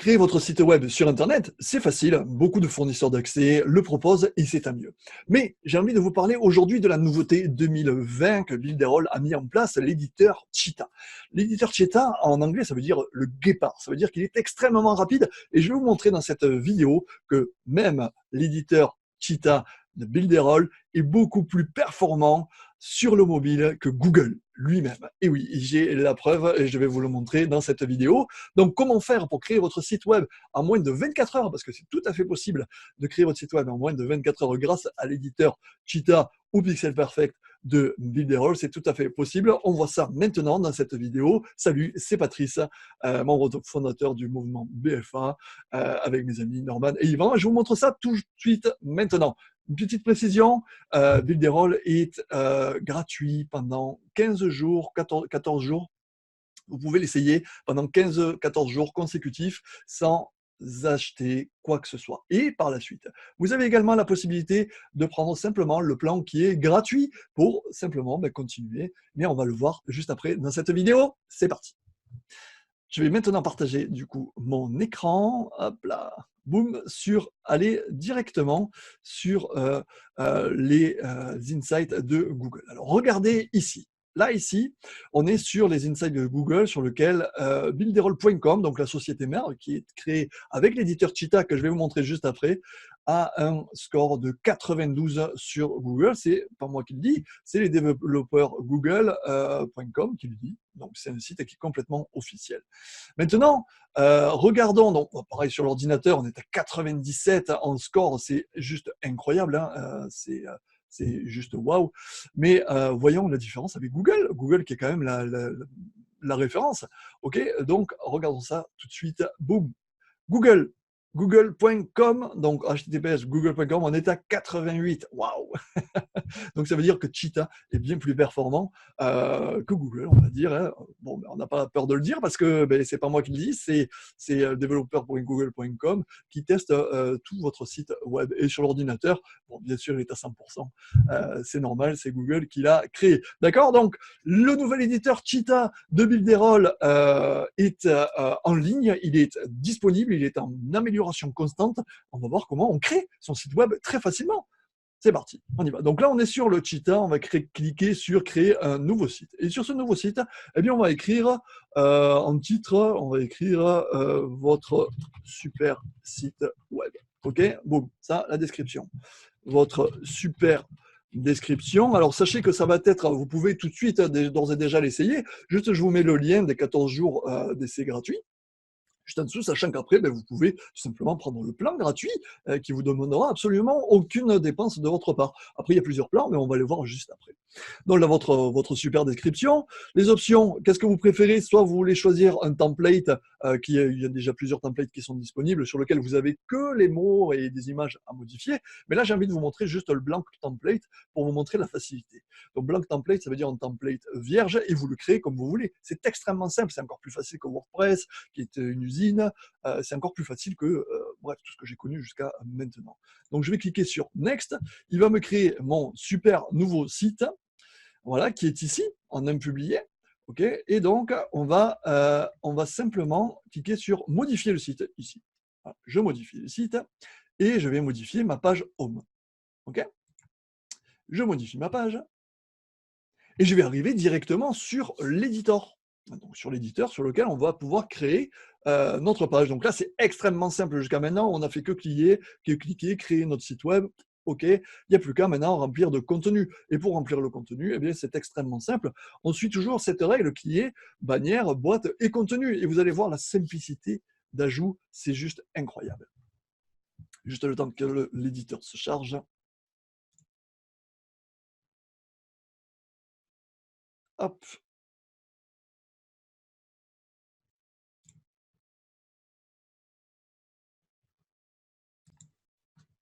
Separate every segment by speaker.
Speaker 1: Créer votre site web sur Internet, c'est facile, beaucoup de fournisseurs d'accès le proposent et c'est tant mieux. Mais j'ai envie de vous parler aujourd'hui de la nouveauté 2020 que Builderall a mis en place, l'éditeur Cheetah. L'éditeur Cheetah, en anglais, ça veut dire le guépard, ça veut dire qu'il est extrêmement rapide et je vais vous montrer dans cette vidéo que même l'éditeur Cheetah de Builderall est beaucoup plus performant sur le mobile que Google lui-même. Et oui, j'ai la preuve et je vais vous le montrer dans cette vidéo. Donc, comment faire pour créer votre site web en moins de 24 heures, parce que c'est tout à fait possible de créer votre site web en moins de 24 heures grâce à l'éditeur Cheetah ou Pixel Perfect de Builderall, c'est tout à fait possible. On voit ça maintenant dans cette vidéo. Salut, c'est Patrice, membre fondateur du mouvement BFA, avec mes amis Norman et Yvan. Je vous montre ça tout de suite maintenant. Une petite précision, Builderall est gratuit pendant 15 jours, 14 jours. Vous pouvez l'essayer pendant 15-14 jours consécutifs sans acheter quoi que ce soit. Et par la suite, vous avez également la possibilité de prendre simplement le plan qui est gratuit pour simplement continuer. Mais on va le voir juste après dans cette vidéo. C'est parti. Je vais maintenant partager du coup mon écran, hop là, boum, aller directement sur les insights de Google. Alors regardez ici. Là, ici, on est sur les insights de Google sur lequel Builderall.com, donc la société mère qui est créée avec l'éditeur Cheetah que je vais vous montrer juste après, a un score de 92 sur Google. C'est pas moi qui le dis, c'est les développeurs Google.com qui le dit. Donc c'est un site qui est complètement officiel. Maintenant, regardons, donc pareil sur l'ordinateur, on est à 97 en score, c'est juste incroyable, hein, c'est juste waouh. Mais voyons la différence avec Google. Google qui est quand même la référence. Ok, donc regardons ça tout de suite. Boum. Google. Google.com, donc https google.com, on est à 88. Waouh. Donc ça veut dire que Cheetah est bien plus performant que Google, on va dire. Hein. Bon, on n'a pas peur de le dire parce que c'est pas moi qui le dis, c'est développeur.google.com qui teste tout votre site web. Et sur l'ordinateur, bon, bien sûr, il est à 100%. C'est normal, c'est Google qui l'a créé. D'accord. Donc, le nouvel éditeur Cheetah de Builderall est en ligne, il est disponible, il est en amélioration constante. On va voir comment on crée son site web très facilement. C'est parti, on y va. Donc là, on est sur le Cheetah, on va cliquer sur créer un nouveau site. Et sur ce nouveau site, eh bien, on va écrire en titre, on va écrire votre super site web. OK, boum, ça, la description. Votre super description. Alors, sachez que ça va être, vous pouvez tout de suite, d'ores et déjà l'essayer. Juste, je vous mets le lien des 14 jours d'essai gratuit. Juste en dessous, sachant qu'après, vous pouvez tout simplement prendre le plan gratuit qui vous demandera absolument aucune dépense de votre part. Après, il y a plusieurs plans, mais on va les voir juste après. Donc là, votre super description. Les options, qu'est-ce que vous préférez? Soit vous voulez choisir un template, il y a déjà plusieurs templates qui sont disponibles, sur lequel vous avez que les mots et des images à modifier. Mais là, j'ai envie de vous montrer juste le blank template pour vous montrer la facilité. Donc blank template, ça veut dire un template vierge et vous le créez comme vous voulez. C'est extrêmement simple, c'est encore plus facile que WordPress, qui est une usine. C'est encore plus facile que bref, tout ce que j'ai connu jusqu'à maintenant. Donc je vais cliquer sur Next. Il va me créer mon super nouveau site, voilà, qui est ici, en un publié. Okay, et donc, on va simplement cliquer sur modifier le site ici. Voilà, je modifie le site et je vais modifier ma page Home. Okay, je modifie ma page et je vais arriver directement sur l'éditeur. Donc, sur l'éditeur sur lequel on va pouvoir créer notre page. Donc là, c'est extrêmement simple jusqu'à maintenant. On n'a fait que cliquer, créer notre site web. OK, il n'y a plus qu'à maintenant remplir de contenu. Et pour remplir le contenu, eh bien, c'est extrêmement simple. On suit toujours cette règle qui est bannière, boîte et contenu. Et vous allez voir la simplicité d'ajout, c'est juste incroyable. Juste le temps que l'éditeur se charge. Hop.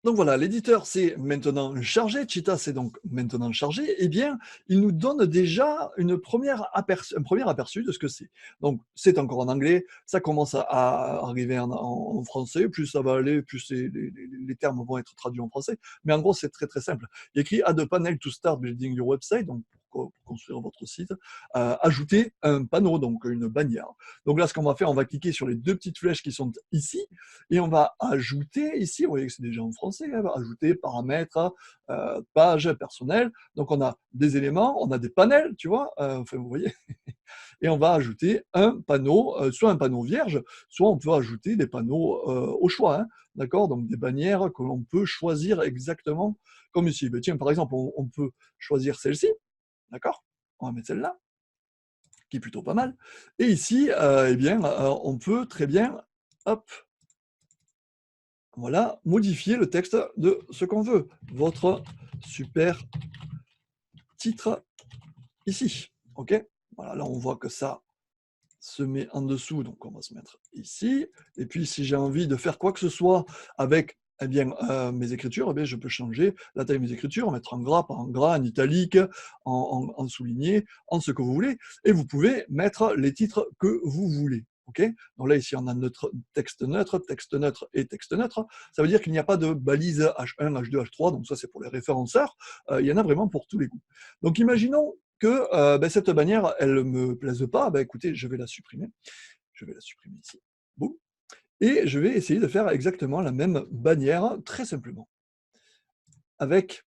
Speaker 1: Donc voilà, l'éditeur c'est maintenant chargé, Cheetah c'est donc maintenant chargé, eh bien, il nous donne déjà un premier aperçu de ce que c'est. Donc c'est encore en anglais, ça commence à arriver en français, plus ça va aller, plus les termes vont être traduits en français, mais en gros c'est très très simple. Il y a écrit « Add a panel to start building your website », donc pour pour construire votre site, ajouter un panneau, donc une bannière. Donc là, ce qu'on va faire, on va cliquer sur les deux petites flèches qui sont ici et on va ajouter ici, vous voyez que c'est déjà en français, hein, ajouter paramètres, page personnelle. Donc on a des éléments, on a des panels, tu vois, enfin vous voyez, et on va ajouter un panneau, soit un panneau vierge, soit on peut ajouter des panneaux au choix, hein, d'accord? Donc des bannières que l'on peut choisir exactement comme ici. Ben, tiens, par exemple, on peut choisir celle-ci, d'accord? On va mettre celle-là, qui est plutôt pas mal. Et ici, eh bien, on peut très bien, hop, voilà, modifier le texte de ce qu'on veut. Votre super titre ici, ok? Voilà, là on voit que ça se met en dessous, donc on va se mettre ici. Et puis si j'ai envie de faire quoi que ce soit avec eh bien, mes écritures, eh bien, je peux changer la taille de mes écritures, mettre en gras, pas en gras, en italique, en souligné, en ce que vous voulez. Et vous pouvez mettre les titres que vous voulez. Okay, donc là, ici, on a notre texte neutre et texte neutre. Ça veut dire qu'il n'y a pas de balise H1, H2, H3. Donc ça, c'est pour les référenceurs. Il y en a vraiment pour tous les goûts. Donc imaginons que ben, cette bannière, elle ne me plaise pas. Ben, écoutez, je vais la supprimer. Je vais la supprimer ici. Boum. Et je vais essayer de faire exactement la même bannière, très simplement, avec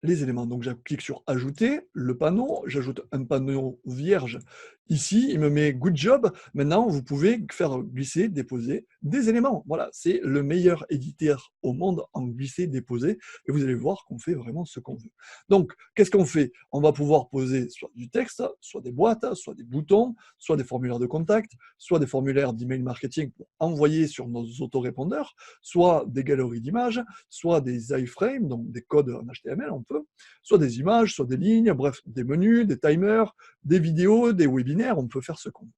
Speaker 1: les éléments. Donc, je clique sur ajouter le panneau, j'ajoute un panneau vierge. Ici, il me met good job. Maintenant, vous pouvez faire glisser, déposer des éléments. Voilà, c'est le meilleur éditeur au monde en glisser, déposer. Et vous allez voir qu'on fait vraiment ce qu'on veut. Donc, qu'est-ce qu'on fait? On va pouvoir poser soit du texte, soit des boîtes, soit des boutons, soit des formulaires de contact, soit des formulaires d'email marketing pour envoyer sur nos autorépondeurs, soit des galeries d'images, soit des iframes, donc des codes en HTML, on peut, soit des images, soit des lignes, bref, des menus, des timers, des vidéos, des webinaires, on peut faire ce qu'on veut.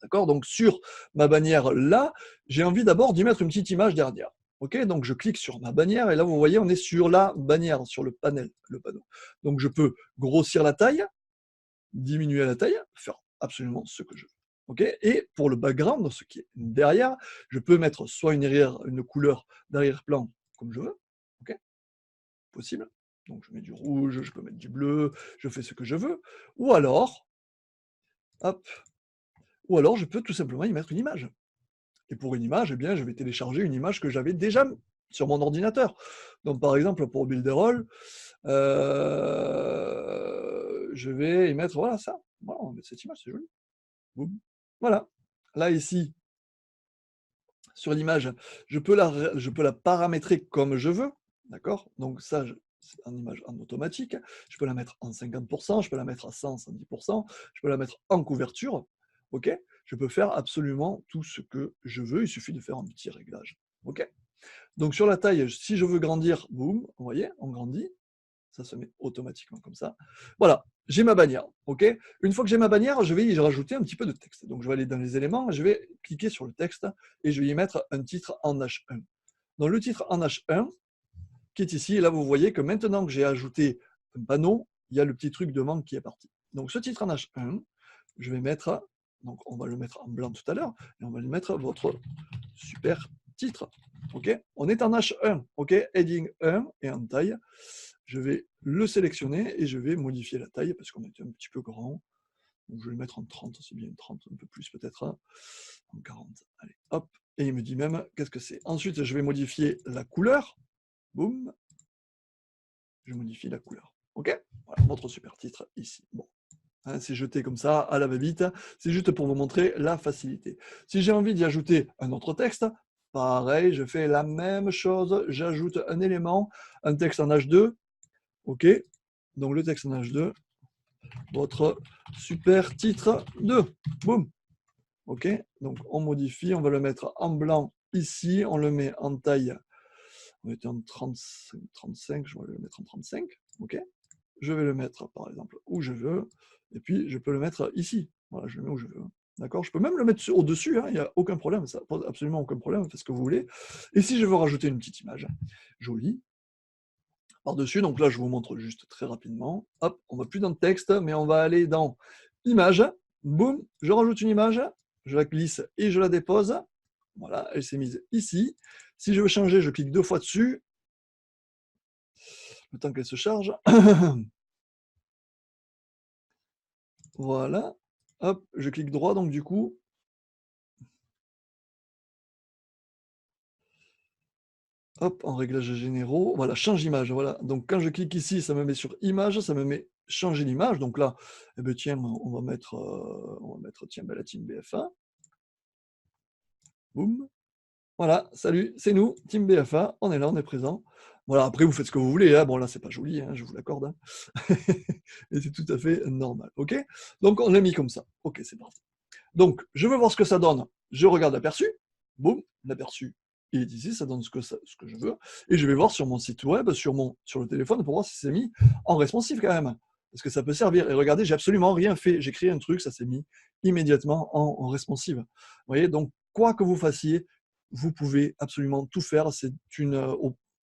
Speaker 1: D'accord? Donc sur ma bannière là, j'ai envie d'abord d'y mettre une petite image derrière. Ok? Donc je clique sur ma bannière et là vous voyez on est sur la bannière, sur le panel, le panneau. Donc je peux grossir la taille, diminuer la taille, faire absolument ce que je veux. Ok? Et pour le background, ce qui est derrière, je peux mettre soit une couleur d'arrière-plan comme je veux. Ok? Possible. Donc je mets du rouge, je peux mettre du bleu, je fais ce que je veux. Ou alors, hop, ou alors je peux tout simplement y mettre une image. Et pour une image, eh bien, je vais télécharger une image que j'avais déjà sur mon ordinateur. Donc par exemple, pour Builderall, je vais y mettre, voilà ça. Voilà, on met cette image, c'est joli. Boum. Voilà. Là, ici, sur l'image, je peux la paramétrer comme je veux. D'accord? Donc ça, c'est une image en automatique. Je peux la mettre en 50%, je peux la mettre à 100, 110%, je peux la mettre en couverture. OK? Je peux faire absolument tout ce que je veux. Il suffit de faire un petit réglage. OK? Donc sur la taille, si je veux grandir, boum, vous voyez, on grandit. Ça se met automatiquement comme ça. Voilà, j'ai ma bannière. OK? Une fois que j'ai ma bannière, je vais y rajouter un petit peu de texte. Donc je vais aller dans les éléments, je vais cliquer sur le texte et je vais y mettre un titre en H1. Dans le titre en H1, qui est ici, et là vous voyez que maintenant que j'ai ajouté un panneau, il y a le petit truc de manque qui est parti. Donc ce titre en H1, je vais mettre, donc on va le mettre en blanc tout à l'heure, et on va lui mettre votre super titre. OK? On est en H1, OK? Heading 1 et en taille. Je vais le sélectionner et je vais modifier la taille parce qu'on est un petit peu grand. Donc je vais le mettre en 30, c'est bien 30, un peu plus peut-être, hein, en 40. Allez, hop. Et il me dit même qu'est-ce que c'est. Ensuite, je vais modifier la couleur. Boum. Je modifie la couleur. OK? Voilà, notre super titre ici. Bon. Hein, c'est jeté comme ça, à la va-vite. C'est juste pour vous montrer la facilité. Si j'ai envie d'y ajouter un autre texte, pareil, je fais la même chose. J'ajoute un élément, un texte en H2. OK? Donc le texte en H2, votre super titre 2. Boum. OK? Donc on modifie, on va le mettre en blanc ici, on le met en taille. On était en 35, je vais le mettre en 35. OK? Je vais le mettre par exemple où je veux, et puis je peux le mettre ici. Voilà, je le mets où je veux. D'accord? Je peux même le mettre au-dessus, hein, il n'y a aucun problème, ça pose absolument aucun problème, faites ce que vous voulez. Et si je veux rajouter une petite image jolie, par-dessus, donc là je vous montre juste très rapidement. Hop, on va plus dans le texte, mais on va aller dans Image. Boum, je rajoute une image, je la glisse et je la dépose. Voilà, elle s'est mise ici. Si je veux changer, je clique 2 fois dessus, le temps qu'elle se charge. Voilà. Hop, je clique droit, donc du coup, hop, en réglages généraux, voilà, change image, voilà. Donc quand je clique ici, ça me met sur image, ça me met changer l'image. Donc là, eh beh, tiens, on va mettre, tiens, bah, la team BFA. Boum. Voilà, salut, c'est nous, team BFA, on est là, on est présent. Voilà, après vous faites ce que vous voulez, hein. Bon là, c'est pas joli, hein, je vous l'accorde, hein. Et c'est tout à fait normal, OK? Donc on l'a mis comme ça. OK, c'est parti. Donc je veux voir ce que ça donne. Je regarde l'aperçu, boum, l'aperçu, il est ici, ça donne ce que je veux et je vais voir sur mon site web, sur le téléphone pour voir si c'est mis en responsive quand même. Parce que ça peut servir et regardez, j'ai absolument rien fait. J'ai créé un truc, ça s'est mis immédiatement en responsive. Vous voyez? Donc quoi que vous fassiez, vous pouvez absolument tout faire.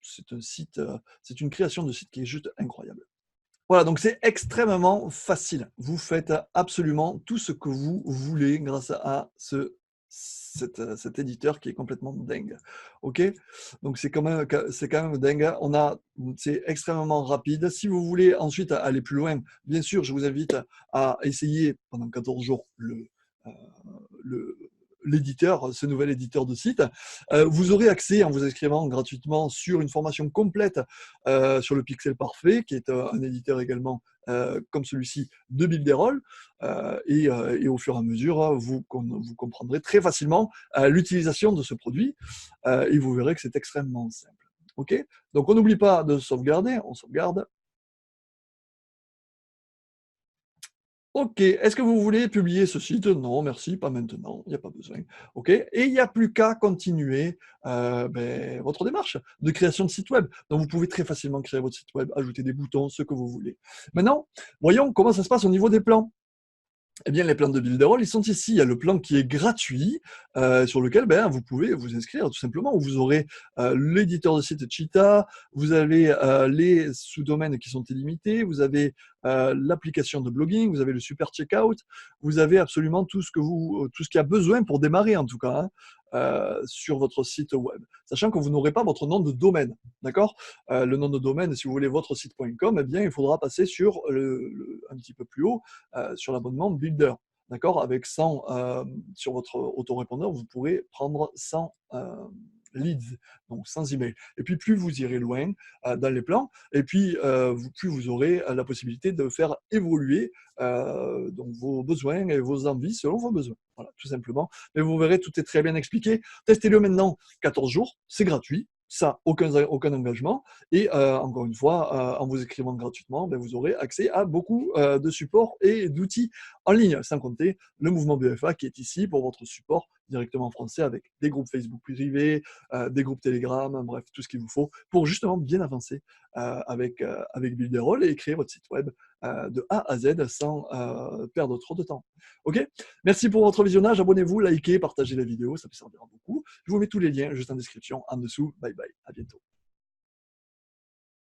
Speaker 1: C'est un site, c'est une création de site qui est juste incroyable. Voilà, donc c'est extrêmement facile. Vous faites absolument tout ce que vous voulez grâce à cet éditeur qui est complètement dingue. OK? Donc c'est quand même dingue. C'est extrêmement rapide. Si vous voulez ensuite aller plus loin, bien sûr, je vous invite à essayer pendant 14 jours heu, le l'éditeur, ce nouvel éditeur de site. Vous aurez accès en vous inscrivant gratuitement sur une formation complète sur le Pixel Parfait, qui est un éditeur également comme celui-ci de Builderall. Et au fur et à mesure, vous comprendrez très facilement l'utilisation de ce produit et vous verrez que c'est extrêmement simple. OK? Donc on n'oublie pas de sauvegarder, on sauvegarde. OK. Est-ce que vous voulez publier ce site? Non, merci, pas maintenant, il n'y a pas besoin. OK. Et il n'y a plus qu'à continuer votre démarche de création de site web. Donc vous pouvez très facilement créer votre site web, ajouter des boutons, ce que vous voulez. Maintenant, voyons comment ça se passe au niveau des plans. Eh bien, les plans de Builderall, ils sont ici. Il y a le plan qui est gratuit, sur lequel vous pouvez vous inscrire tout simplement, où vous aurez l'éditeur de site Cheetah, vous avez les sous-domaines qui sont illimités, vous avez l'application de blogging, vous avez le super checkout, vous avez absolument tout ce qu'il y a besoin pour démarrer en tout cas, hein, sur votre site web. Sachant que vous n'aurez pas votre nom de domaine, d'accord? Le nom de domaine, si vous voulez votre site.com, eh bien, il faudra passer sur un petit peu plus haut, sur l'abonnement Builder. D'accord? Avec 100, sur votre autorépondeur, vous pourrez prendre 100 leads, donc 100 emails. Et puis plus vous irez loin dans les plans, et puis plus vous aurez la possibilité de faire évoluer donc vos besoins et vos envies selon vos besoins. Voilà, tout simplement. Mais vous verrez, tout est très bien expliqué. Testez-le maintenant 14 jours, c'est gratuit. Ça, aucun engagement. Et encore une fois, en vous inscrivant gratuitement, vous aurez accès à beaucoup de supports et d'outils en ligne, sans compter le mouvement BFA qui est ici pour votre support directement en français avec des groupes Facebook privés, des groupes Telegram, bref, tout ce qu'il vous faut pour justement bien avancer avec Builderall et créer votre site web de A à Z sans perdre trop de temps. Ok? Merci pour votre visionnage, abonnez-vous, likez, partagez la vidéo, ça peut servir à beaucoup. Je vous mets tous les liens juste en description en dessous. Bye bye, à bientôt.